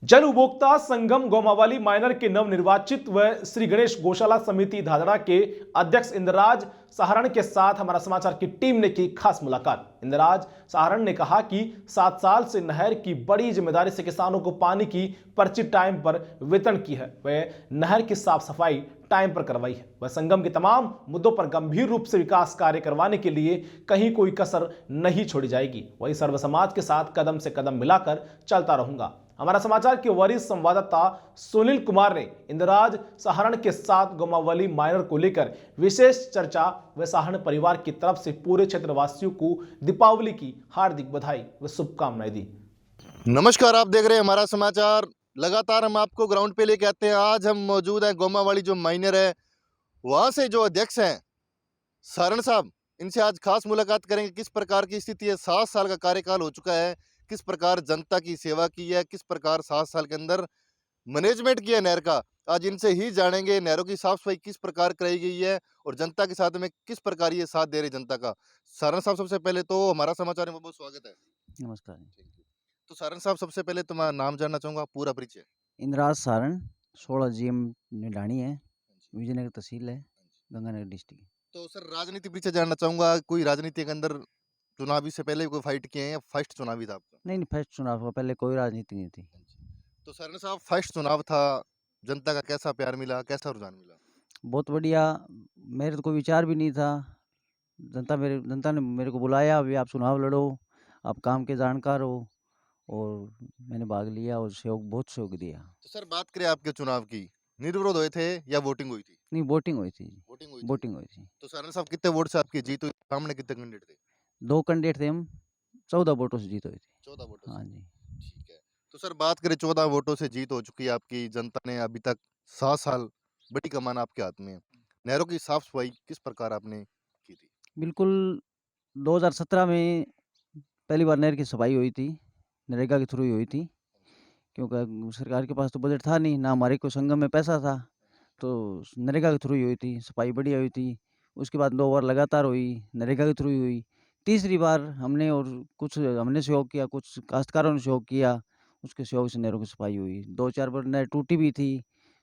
जल उपभोक्ता संगम गोमावली माइनर के नवनिर्वाचित व श्री गणेश गौशाला समिति धादड़ा के अध्यक्ष इंद्रराज सहारण के साथ हमारा समाचार की टीम ने की खास मुलाकात। इंद्रराज सहारण ने कहा कि 7 साल से नहर की बड़ी जिम्मेदारी से किसानों को पानी की पर्ची टाइम पर वितरण की है। वह नहर की साफ सफाई टाइम पर करवाई है। वह संगम के तमाम मुद्दों पर गंभीर रूप से विकास कार्य करवाने के लिए कहीं कोई कसर नहीं छोड़ी जाएगी। वही सर्व समाज के साथ कदम से कदम मिलाकर चलता रहूंगा। हमारा समाचार के वरिष्ठ संवाददाता सुनील कुमार ने इंद्रराज सहारण के साथ गोमावली माइनर को लेकर विशेष चर्चा व सहारण परिवार की तरफ से पूरे क्षेत्रवासियों को दीपावली की हार्दिक बधाई व शुभकामनाएं दी। नमस्कार, आप देख रहे हैं हमारा समाचार। लगातार हम आपको ग्राउंड पे लेके आते हैं। आज हम मौजूद हैं गोमावली जो माइनर है, वहाँ से जो अध्यक्ष हैं सहारण साहब, इनसे आज खास मुलाकात करेंगे। किस प्रकार की स्थिति है, 7 साल का कार्यकाल हो चुका है, किस प्रकार जनता की सेवा की है, किस प्रकार 7 साल के अंदर मैनेजमेंट किया नहर का। आज इनसे ही जानेंगे नहरों की साफ सफाई किस प्रकार कराई गई है और जनता के साथ में किस प्रकार ये साथ दे रहे जनता का। सहारण साहब, सबसे पहले तो हमारा समाचार में बहुत बहुत स्वागत है। नमस्कार। Thank you. तो सहारण साहब, सबसे पहले तुम्हारा नाम जानना चाहूंगा, पूरा परिचय। इंद्राज सारण 16 जीएम निडानी है, विजयनगर तहसील है, गंगानगर डिस्ट्रिक्ट। तो सर, राजनीति पीछे जानना चाहूंगा, कोई राजनीति के अंदर चुनावी से पहले कोई फाइट किए हैं या फर्स्ट चुनावी था आपका? नहीं, फर्स्ट चुनाव हुआ, पहले कोई राजनीति नहीं थी। तो सर साहब, फर्स्ट चुनाव था, जनता का कैसा प्यार मिला, कैसा रुझान मिला? बहुत बढ़िया। मेरे तो कोई विचार भी नहीं था। जनता ने मेरे को बुलाया, अभी आप चुनाव लड़ो, आप काम के जानकार हो, और मैंने भाग लिया और बहुत सहयोग दिया। तो सर, बात करें आपके चुनाव की, निर्विरोध हुए थे या वोटिंग हुई थी? नहीं, वोटिंग हुई थी। वोटिंग हुई थी। वोटिंग हुई थी। तो सर साहब, कितने वोट से आपकी जीत हुई? सामने कितने कैंडिडेट थे? 2 कैंडिडेट थे हम, 14 वोटों से जीत हुई थी। 14 वोटों हाँ से। जी। ठीक है। तो सर, बात करें, 14 वोटों से जीत हो चुकी है आपकी। जनता ने अभी तक 7 साल, बड़ी कमान आपके हाथ में है। नहरों की साफ सफाई किस प्रकार आपने की थी? बिल्कुल, 2017 में पहली बार नहर की सफाई हुई थी, नरेगा के थ्रू ही हुई थी, क्योंकि सरकार के पास तो बजट था नहीं, ना हमारे को संगम में पैसा था, तो नरेगा के थ्रू ही हुई थी, सफाई बढ़िया हुई थी। उसके बाद 2 बार लगातार हुई, नरेगा के थ्रू ही हुई। तीसरी बार हमने और कुछ हमने सहयोग किया, कुछ काश्तकारों ने सहयोग किया, उसके सहयोग से नहरों की सफाई हुई। 2-4 बार नहर टूटी भी थी,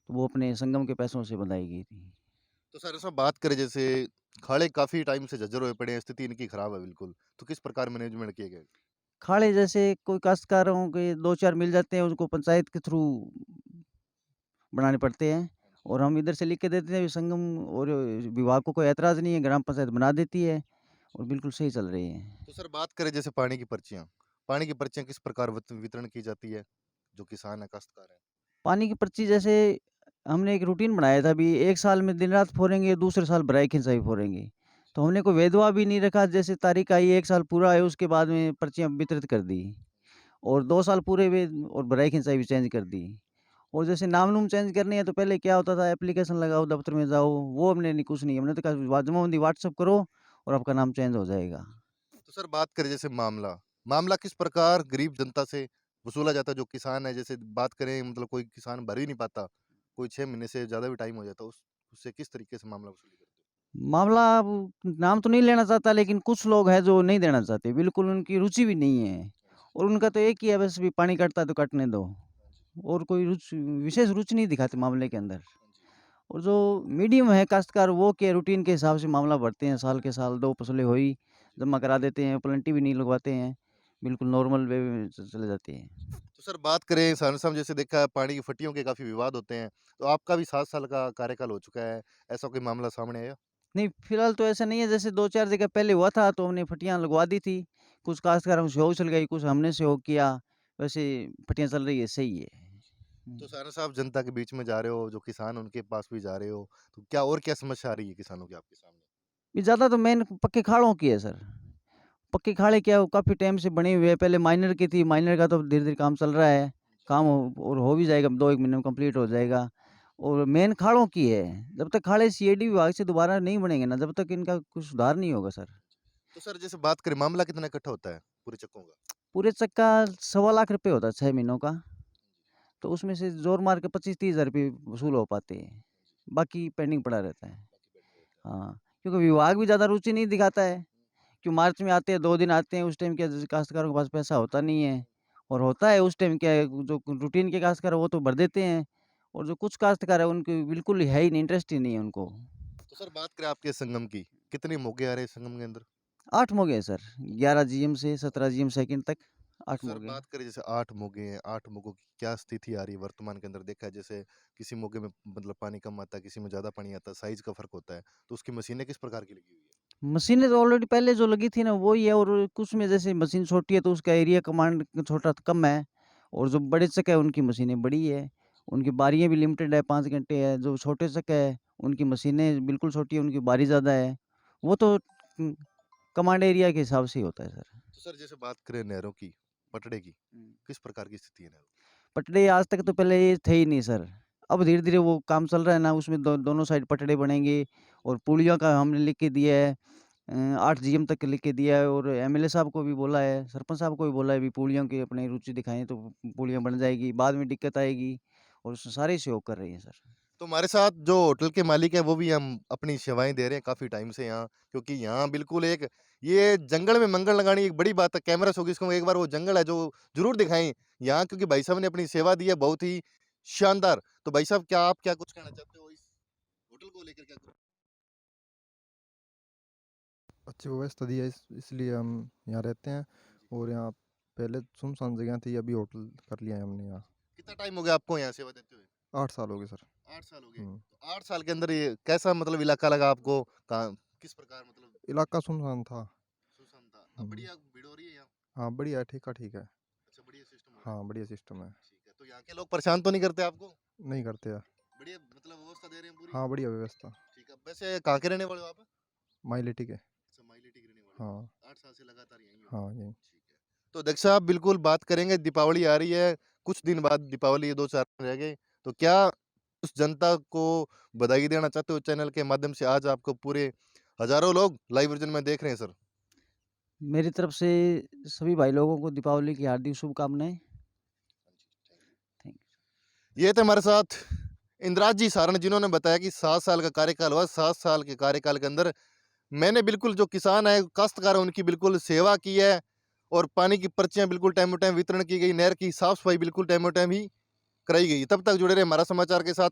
तो वो अपने संगम के पैसों से बंधाई गई थी। तो सर साहब, बात करें, जैसे खाड़े काफी टाइम से झज्जर हुए पड़े हैं, स्थिति इनकी खराब है बिल्कुल, तो किस प्रकार मैनेजमेंट किए गए? खाड़े जैसे कोई काश्तकारों के 2-4 मिल जाते हैं, उसको पंचायत के थ्रू बनाने पड़ते हैं, और हम इधर से लिख के देते हैं संगम, और विभाग को कोई ऐतराज़ नहीं है, ग्राम पंचायत बना देती है, और बिल्कुल सही चल रही है। तो सर, बात करें जैसे पानी की पर्चियाँ किस प्रकार वितरण की जाती है, जो किसान है, काश्तकार है? पानी की पर्ची जैसे हमने एक रूटीन बनाया था, अभी 1 साल में दिन-रात फोड़ेंगे, दूसरे साल भराई खिंचाई फोड़ेंगे। तो हमने कोई भेदभाव भी नहीं रखा, जैसे तारीख आई 1 साल पूरा है, उसके बाद में पर्चियाँ वितरित कर दी, और 2 साल पूरे हुए और भराई खिंचाई भी चेंज कर दी। और जैसे नाम-नूम चेंज करनी है, तो पहले क्या होता था, एप्लीकेशन लगाओ, दफ्तर में जाओ, वो हमने नहीं, कुछ नहीं, हमने तो कहा जमाबंदी व्हाट्सएप करो और आपका नाम चेंज हो जाएगा। तो सर, बात करें जैसे मामला किस प्रकार गरीब जनता से वसूला जाता है? जो किसान है, जैसे बात करें, मतलब कोई किसान भर ही नहीं पाता, कोई 6 महीने से ज़्यादा भी टाइम हो जाता है, उससे किस तरीके से मामला वसूली करते हो? मामला अब नाम तो नहीं लेना चाहता, लेकिन कुछ लोग हैं जो नहीं देना चाहते, बिल्कुल उनकी रुचि भी नहीं है, और उनका तो एक ही है, बस भी पानी कटता है तो कटने दो, और कोई विशेष रुचि नहीं दिखाते मामले के अंदर। और जो मीडियम है काश्तकार, वो क्या रूटीन के हिसाब से मामला भरते हैं, साल के साल 2 फसलें हुई, जमा करा देते हैं, प्लांटी भी नहीं लगवाते हैं, बिल्कुल नॉर्मल वे में चले जाते हैं। तो सर, बात करें सारसा, जैसे देखा है पानी की फटियों के काफ़ी विवाद होते हैं, तो आपका भी 7 साल का कार्यकाल हो चुका है, ऐसा कोई मामला सामने आया? नहीं, फिलहाल तो ऐसा नहीं है, जैसे 2-4 जगह पहले हुआ था, तो हमने फटियाँ लगवा दी थी, कुछ काश्तकारों से सहयोग चल गई, कुछ हमने सहयोग किया, वैसे फटियाँ चल रही है, सही है। तो सारा साहब, जनता के बीच में जा रहे हो, जो किसान उनके पास भी जा रहे हो, तो क्या समस्या आ रही है किसानों की आपके सामने? ये ज़्यादा तो मेन पक्के खाड़ों की है सर। पक्के खाड़े क्या, वो काफ़ी टाइम से बने हुए हैं, पहले माइनर की थी, माइनर का तो धीरे-धीरे काम चल रहा है, काम और हो भी जाएगा, 2-1 महीने में कंप्लीट हो जाएगा। और मेन खाड़ों की है, जब तक खाड़े सीआईडी विभाग से दोबारा नहीं बनेंगे ना, जब तक इनका कुछ सुधार नहीं होगा सर। तो सर, जैसे बात करें, मामला कितना इकट्ठा होता है पूरे चक्कों का? पूरे चक का सवा लाख रुपए होता है 6 महीनों का, तो उसमें से ज़ोर मार के 25-30 हज़ार रुपए वसूल हो पाते हैं, बाकी पेंडिंग पड़ा रहता है। हाँ, क्योंकि विभाग भी ज़्यादा रुचि नहीं दिखाता है, कि मार्च में आते हैं, 2 दिन आते हैं, उस टाइम क्या काश्तकारों के पास पैसा होता नहीं है, और होता है उस टाइम क्या है, जो रूटीन के काश्तकार है वो तो भर देते हैं, और जो कुछ काश्तकार है उनकी बिल्कुल है ही नहीं, इंटरेस्ट ही नहीं है उनको। तो सर बात करें आपके संगम की, कितने मोगे आ रहे हैं संगम के अंदर? 8 मोगे हैं सर, 11 जीएम से 17 जीएम सेकंड तक 8 सर मोगे हैं। बात करें जैसे 8 मोगे हैं, 8 मोगों की क्या स्थिति आ रही है वर्तमान के अंदर? देखा है जैसे किसी मोगे में मतलब पानी कम आता है, किसी में ज़्यादा पानी आता है, साइज़ का फ़र्क होता है, तो उसकी मशीनें किस प्रकार की लगी हुई है? मशीनें तो ऑलरेडी पहले जो लगी थी ना वही है, और कुछ में जैसे मशीन छोटी है तो उसका एरिया कमांड छोटा कम है, और जो बड़े चक है उनकी मशीनें बड़ी है, उनकी बारियाँ भी लिमिटेड है, 5 घंटे है। जो छोटे चक है उनकी मशीनें बिल्कुल छोटी है, उनकी बारी ज़्यादा है। वो तो कमांड एरिया के हिसाब से ही होता है सर। तो सर जैसे बात करें नहरों की, पटड़े की, किस प्रकार की स्थिति है नहरों की? पटड़े आज तक तो पहले ये थे ही नहीं सर। अब धीरे-धीरे वो काम चल रहा है ना, उसमें दोनों साइड पटड़े बनेंगे, और पुलियों का हमने लिख के दिया है। 8 जीएम तक लिख के दिया है, और एमएलए साहब को भी बोला है, सरपंच साहब को भी बोला है भी पुलियों की अपनी रुचि दिखाएँ तो पुलियाँ बन जाएगी, बाद में दिक्कत आएगी, और उसमें सारे सहयोग कर रही हैं सर। तो हमारे साथ जो होटल के मालिक हैं वो भी हम अपनी सेवाएं दे रहे हैं काफ़ी टाइम से यहाँ, क्योंकि यहाँ बिल्कुल एक ये जंगल में मंगल लगानी एक बड़ी बात है। कैमरा शो इसको एक बार वो जंगल है जो जरूर दिखाएं यहाँ, क्योंकि भाई साहब ने अपनी सेवा दी है बहुत ही शानदार। तो भाई साहब क्या आप क्या कुछ कहना चाहते हो इस होटल को लेकर? क्या अच्छी व्यवस्था दी है, इसलिए हम यहाँ रहते हैं। और यहाँ पहले सुनसान जगह थी, अभी होटल कर लिया है हमने यहाँ। कितना टाइम हो गया आपको यहाँ सेवा देते हुए? 8 साल हो गए सर। 8 साल हो गए। हम्म। तो 8 साल के अंदर ये कैसा मतलब इलाका लगा आपको? कहाँ किस प्रकार मतलब इलाका सुनसान था। सुनसान था? अब हम्म। बढ़िया भीड़ हो रही है यहाँ? हाँ बढ़िया है, ठीक है। अच्छा बढ़िया सिस्टम हो रहा है। हाँ बढ़िया सिस्टम है। ठीक है, तो यहाँ के लोग परेशान तो नहीं करते आपको? नहीं करते हैं। बढ़िया मतलब व्यवस्था दे रहे हैं पूरी? हाँ बढ़िया व्यवस्था। ठीक है, वैसे कहाँ के रहने वाले हो आप? माइलेटी के। अच्छा माइलेटी के रहने वाले हो। हाँ 8 साल से लगातार यहीं हो? हाँ यही। ठीक है, तो दक्ष साहब बिल्कुल बात करेंगे, दीपावली आ रही है, कुछ दिन बाद दीपावली है, 2-4 दिन रह गए, तो क्या उस जनता को बधाई देना चाहते हो चैनल के माध्यम से? आज आपको पूरे हजारों लोग लाइव वर्जन में देख रहे हैं सर। मेरी तरफ से सभी भाई लोगों को दीपावली की हार्दिक शुभकामनाएँ। थैंक ये थे हमारे साथ इंद्राज जी सारण, जिन्होंने बताया कि 7 साल का कार्यकाल हुआ। 7 साल के कार्यकाल के अंदर मैंने बिल्कुल जो किसान है, काश्तकार है, उनकी बिल्कुल सेवा की है, और पानी की पर्चियां बिल्कुल टाइम टू टाइम वितरण की गई, नहर की साफ सफाई बिल्कुल टाइम टू टाइम ही कराई गई। तब तक जुड़े रहे हमारा समाचार के साथ।